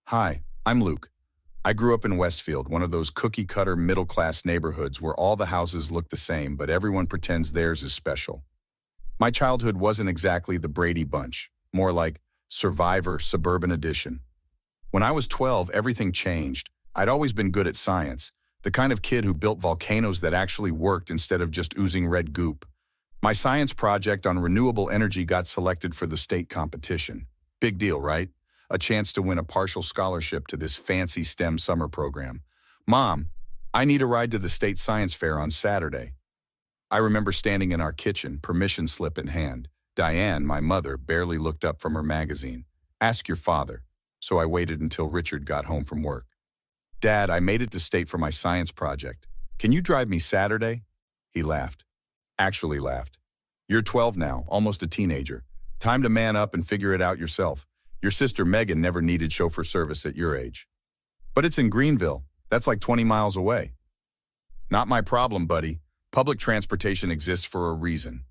Hi, I'm Luke. I grew up in Westfield, one of those cookie-cutter middle-class neighborhoods where all the houses look the same, but everyone pretends theirs is special. My childhood wasn't exactly the Brady Bunch, more like Survivor Suburban Edition. When I was 12, everything changed. I'd always been good at science, the kind of kid who built volcanoes that actually worked instead of just oozing red goop. My science project on renewable energy got selected for the state competition. Big deal, right? A chance to win a partial scholarship to this fancy STEM summer program. Mom, I need a ride to the state science fair on Saturday. I remember standing in our kitchen, permission slip in hand. Diane, my mother, barely looked up from her magazine. Ask your father. So I waited until Richard got home from work. Dad, I made it to state for my science project. Can you drive me Saturday? He laughed. Actually laughed. You're 12 now, almost a teenager. Time to man up and figure it out yourself. Your sister Megan never needed chauffeur service at your age. But it's in Greenville. That's like 20 miles away. Not my problem, buddy. Public transportation exists for a reason.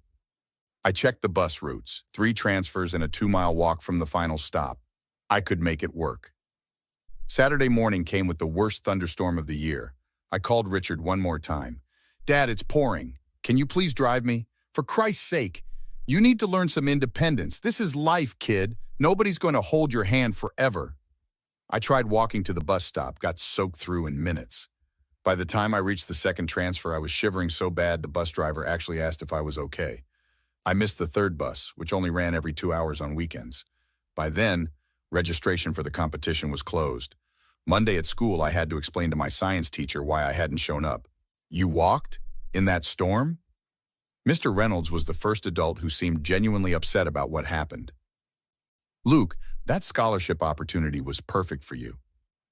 I checked the bus routes, 3 transfers and a 2-mile walk from the final stop. I could make it work. Saturday morning came with the worst thunderstorm of the year. I called Richard one more time. Dad, it's pouring. Can you please drive me? For Christ's sake, you need to learn some independence. This is life, kid. Nobody's going to hold your hand forever. I tried walking to the bus stop, got soaked through in minutes. By the time I reached the second transfer, I was shivering so bad the bus driver actually asked if I was okay. I missed the third bus, which only ran every 2 hours on weekends. By then, registration for the competition was closed. Monday at school, I had to explain to my science teacher why I hadn't shown up. You walked? In that storm? Mr. Reynolds was the first adult who seemed genuinely upset about what happened. Luke, that scholarship opportunity was perfect for you.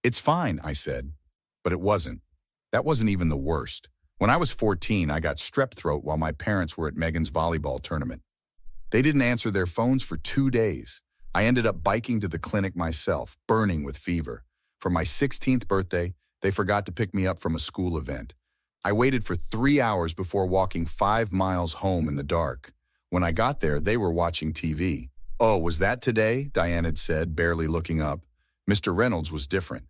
It's fine, I said. But it wasn't. That wasn't even the worst. When I was 14, I got strep throat while my parents were at Megan's volleyball tournament. They didn't answer their phones for 2 days. I ended up biking to the clinic myself, burning with fever. For my 16th birthday, they forgot to pick me up from a school event. I waited for 3 hours before walking 5 miles home in the dark. When I got there, they were watching TV. Oh, was that today? Diane had said, barely looking up. Mr. Reynolds was different.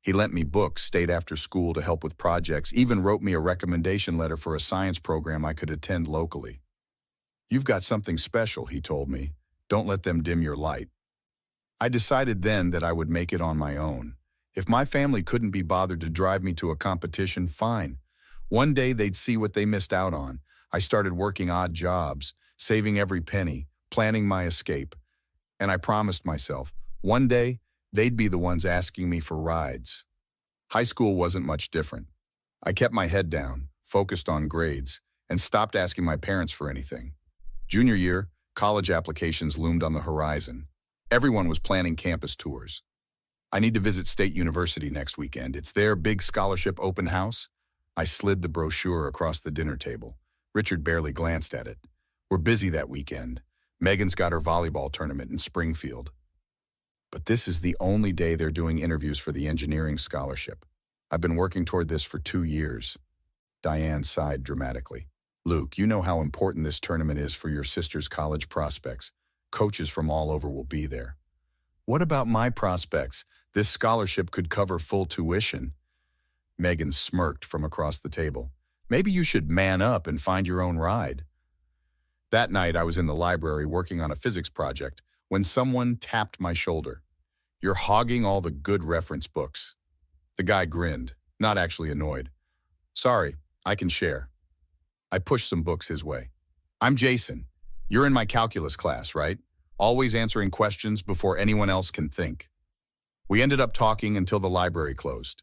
He lent me books, stayed after school to help with projects, even wrote me a recommendation letter for a science program I could attend locally. You've got something special, he told me. Don't let them dim your light. I decided then that I would make it on my own. If my family couldn't be bothered to drive me to a competition, fine. One day they'd see what they missed out on. I started working odd jobs, saving every penny, planning my escape. And I promised myself, one day, they'd be the ones asking me for rides. High school wasn't much different. I kept my head down, focused on grades, and stopped asking my parents for anything. Junior year, college applications loomed on the horizon. Everyone was planning campus tours. I need to visit State University next weekend. It's their big scholarship open house. I slid the brochure across the dinner table. Richard barely glanced at it. We're busy that weekend. Megan's got her volleyball tournament in Springfield. But this is the only day they're doing interviews for the engineering scholarship. I've been working toward this for 2 years. Diane sighed dramatically. Luke, you know how important this tournament is for your sister's college prospects. Coaches from all over will be there. What about my prospects? This scholarship could cover full tuition. Megan smirked from across the table. Maybe you should man up and find your own ride. That night, I was in the library working on a physics project when someone tapped my shoulder. You're hogging all the good reference books. The guy grinned, not actually annoyed. Sorry, I can share. I pushed some books his way. I'm Jason. You're in my calculus class, right? Always answering questions before anyone else can think. We ended up talking until the library closed.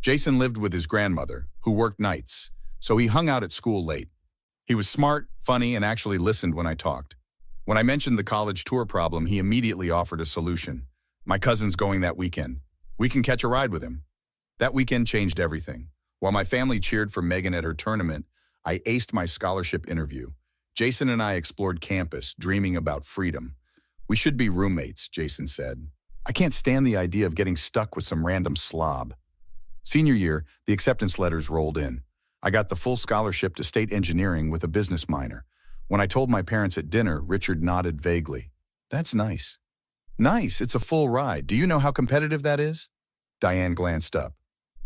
Jason lived with his grandmother, who worked nights, so he hung out at school late. He was smart, funny, and actually listened when I talked. When I mentioned the college tour problem, he immediately offered a solution. My cousin's going that weekend. We can catch a ride with him. That weekend changed everything. While my family cheered for Megan at her tournament, I aced my scholarship interview. Jason and I explored campus, dreaming about freedom. We should be roommates, Jason said. I can't stand the idea of getting stuck with some random slob. Senior year, the acceptance letters rolled in. I got the full scholarship to state engineering with a business minor. When I told my parents at dinner, Richard nodded vaguely. That's nice. Nice, it's a full ride. Do you know how competitive that is? Diane glanced up.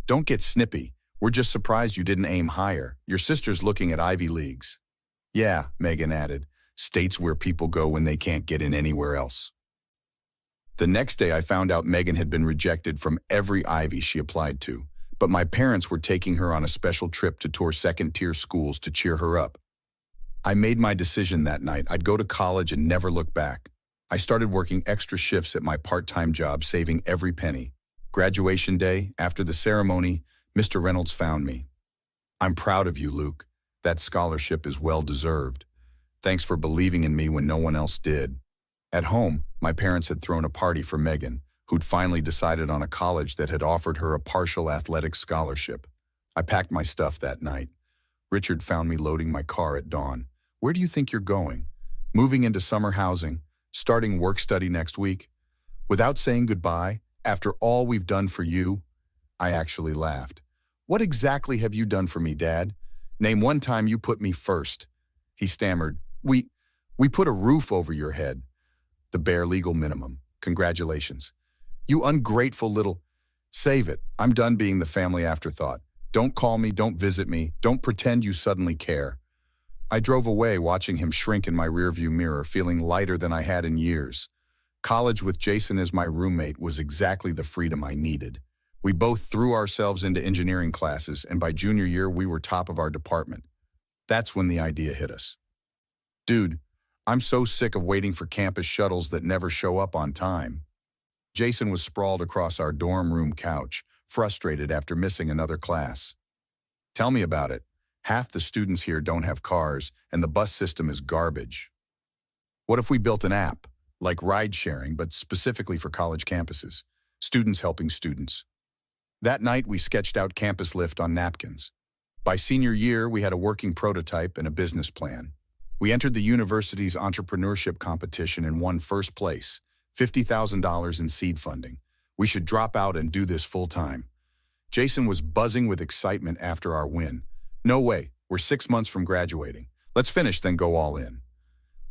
Don't get snippy. We're just surprised you didn't aim higher. Your sister's looking at Ivy Leagues. Yeah, Megan added. States where people go when they can't get in anywhere else. The next day I found out Megan had been rejected from every Ivy she applied to, but my parents were taking her on a special trip to tour second-tier schools to cheer her up. I made my decision that night. I'd go to college and never look back. I started working extra shifts at my part-time job, saving every penny. Graduation day, after the ceremony, Mr. Reynolds found me. I'm proud of you, Luke. That scholarship is well-deserved. Thanks for believing in me when no one else did. At home, my parents had thrown a party for Megan, who'd finally decided on a college that had offered her a partial athletic scholarship. I packed my stuff that night. Richard found me loading my car at dawn. Where do you think you're going? Moving into summer housing? Starting work-study next week? Without saying goodbye, after all we've done for you? I actually laughed. What exactly have you done for me, Dad? Name one time you put me first. He stammered. We put a roof over your head. The bare legal minimum. Congratulations. You ungrateful little... Save it. I'm done being the family afterthought. Don't call me, don't visit me, don't pretend you suddenly care. I drove away, watching him shrink in my rearview mirror, feeling lighter than I had in years. College with Jason as my roommate was exactly the freedom I needed. We both threw ourselves into engineering classes, and by junior year, we were top of our department. That's when the idea hit us. Dude, I'm so sick of waiting for campus shuttles that never show up on time. Jason was sprawled across our dorm room couch, frustrated after missing another class. Tell me about it. Half the students here don't have cars, and the bus system is garbage. What if we built an app, like ride-sharing, but specifically for college campuses? Students helping students. That night, we sketched out Campus Lift on napkins. By senior year, we had a working prototype and a business plan. We entered the university's entrepreneurship competition and won first place, $50,000 in seed funding. We should drop out and do this full-time. Jason was buzzing with excitement after our win. No way, we're 6 months from graduating. Let's finish, then go all in.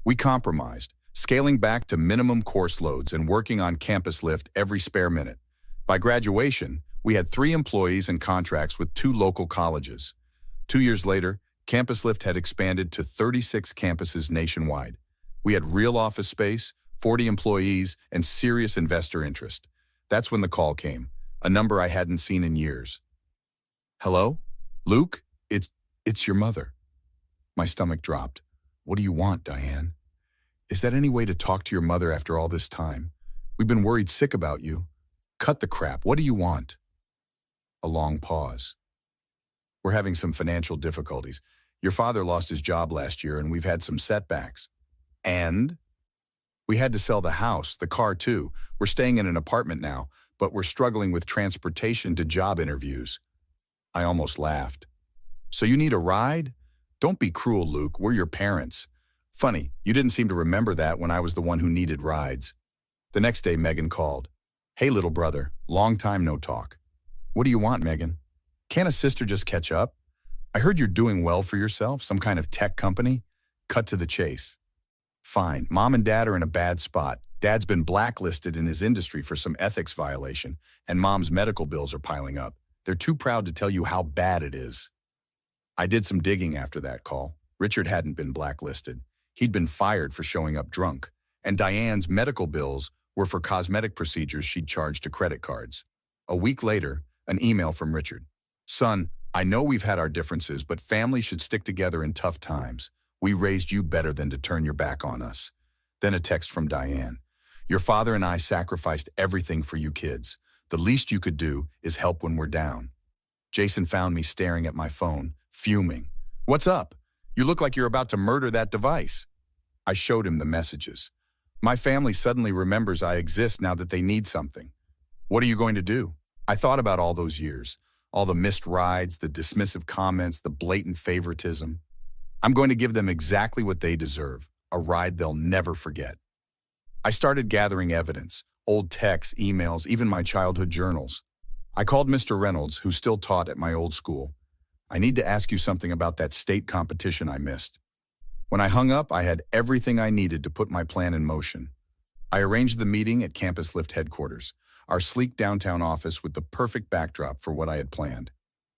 We compromised, scaling back to minimum course loads and working on Campus Lift every spare minute. By graduation, we had 3 employees and contracts with 2 local colleges. 2 years later, Campus Lift had expanded to 36 campuses nationwide. We had real office space, 40 employees, and serious investor interest. That's when the call came, a number I hadn't seen in years. Hello? Luke? It's your mother. My stomach dropped. What do you want, Diane? Is that any way to talk to your mother after all this time? We've been worried sick about you. Cut the crap. What do you want? A long pause. We're having some financial difficulties. Your father lost his job last year, and we've had some setbacks. And? We had to sell the house, the car too. We're staying in an apartment now, but we're struggling with transportation to job interviews. I almost laughed. So you need a ride? Don't be cruel, Luke. We're your parents. Funny, you didn't seem to remember that when I was the one who needed rides. The next day, Megan called. Hey, little brother, long time no talk. What do you want, Megan? Can't a sister just catch up? I heard you're doing well for yourself, some kind of tech company. Cut to the chase. Fine, Mom and Dad are in a bad spot. Dad's been blacklisted in his industry for some ethics violation, and Mom's medical bills are piling up. They're too proud to tell you how bad it is. I did some digging after that call. Richard hadn't been blacklisted. He'd been fired for showing up drunk, and Diane's medical bills were for cosmetic procedures she'd charged to credit cards. A week later, an email from Richard. Son, I know we've had our differences, but families should stick together in tough times. We raised you better than to turn your back on us. Then a text from Diane. Your father and I sacrificed everything for you kids. The least you could do is help when we're down. Jason found me staring at my phone, fuming. What's up? You look like you're about to murder that device. I showed him the messages. My family suddenly remembers I exist now that they need something. What are you going to do? I thought about all those years, all the missed rides, the dismissive comments, the blatant favoritism. I'm going to give them exactly what they deserve, a ride they'll never forget. I started gathering evidence, old texts, emails, even my childhood journals. I called Mr. Reynolds, who still taught at my old school. I need to ask you something about that state competition I missed. When I hung up, I had everything I needed to put my plan in motion. I arranged the meeting at Campus Lift headquarters, our sleek downtown office with the perfect backdrop for what I had planned.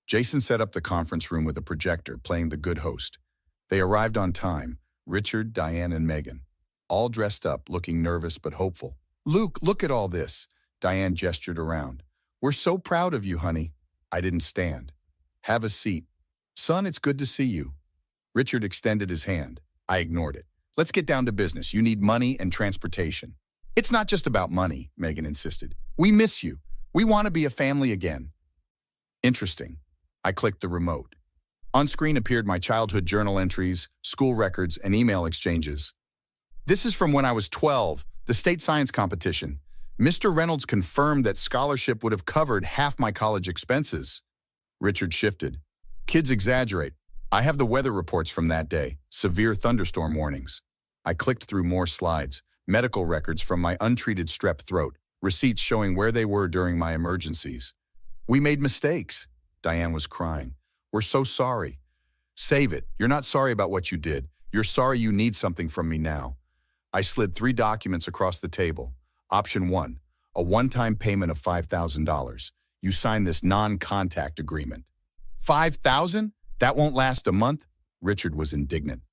Jason set up the conference room with a projector, playing the good host. They arrived on time, Richard, Diane, and Megan, all dressed up, looking nervous but hopeful. "Luke, look at all this." Diane gestured around. "We're so proud of you, honey." I didn't stand. "Have a seat." "Son, it's good to see you." Richard extended his hand. I ignored it. "Let's get down to business. You need money and transportation." "It's not just about money," Megan insisted. "We miss you. We want to be a family again." Interesting. I clicked the remote. On screen appeared my childhood journal entries, school records, and email exchanges. "This is from when I was 12, the state science competition. Mr. Reynolds confirmed that scholarship would have covered half my college expenses." Richard shifted. "Kids exaggerate. I have the weather reports from that day, severe thunderstorm warnings." I clicked through more slides, medical records from my untreated strep throat, receipts showing where they were during my emergencies. "We made mistakes." Diane was crying. "We're so sorry." "Save it. You're not sorry about what you did. You're sorry you need something from me now." I slid 3 documents across the table. Option 1, a one-time payment of $5,000. You sign this non-contact agreement. $5,000? That won't last a month? Richard was indignant.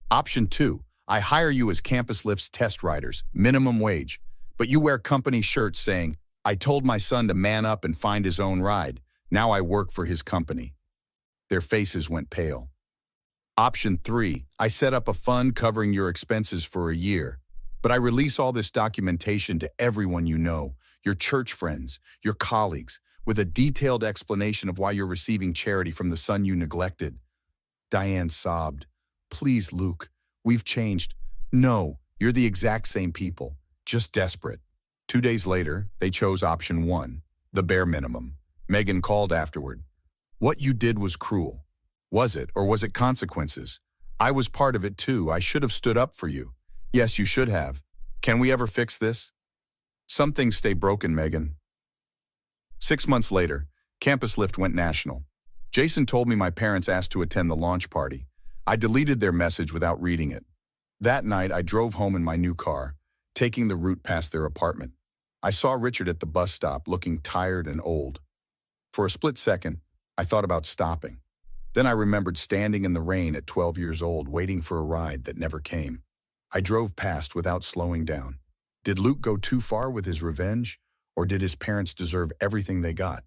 Option 2, I hire you as Campus Lift's test riders, minimum wage, but you wear company shirts saying, "I told my son to man up and find his own ride. Now I work for his company." Their faces went pale. Option 3, I set up a fund covering your expenses for a year, but I release all this documentation to everyone you know, your church friends, your colleagues, with a detailed explanation of why you're receiving charity from the son you neglected. Diane sobbed. "Please, Luke, we've changed." "No, you're the exact same people, just desperate." 2 days later, they chose option 1, the bare minimum. Megan called afterward. "What you did was cruel. Was it, or was it consequences? I was part of it too. I should have stood up for you." "Yes, you should have. Can we ever fix this?" "Some things stay broken, Megan." 6 months later, Campus Lift went national. Jason told me my parents asked to attend the launch party. I deleted their message without reading it. That night, I drove home in my new car, taking the route past their apartment. I saw Richard at the bus stop, looking tired and old. For a split second, I thought about stopping. Then I remembered standing in the rain at 12 years old, waiting for a ride that never came. I drove past without slowing down. Did Luke go too far with his revenge, or did his parents deserve everything they got?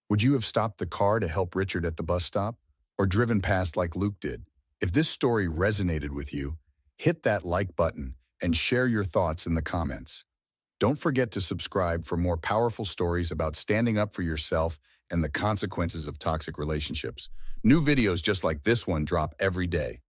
Would you have stopped the car to help Richard at the bus stop, or driven past like Luke did? If this story resonated with you, hit that like button and share your thoughts in the comments. Don't forget to subscribe for more powerful stories about standing up for yourself and the consequences of toxic relationships. New videos just like this one drop every day.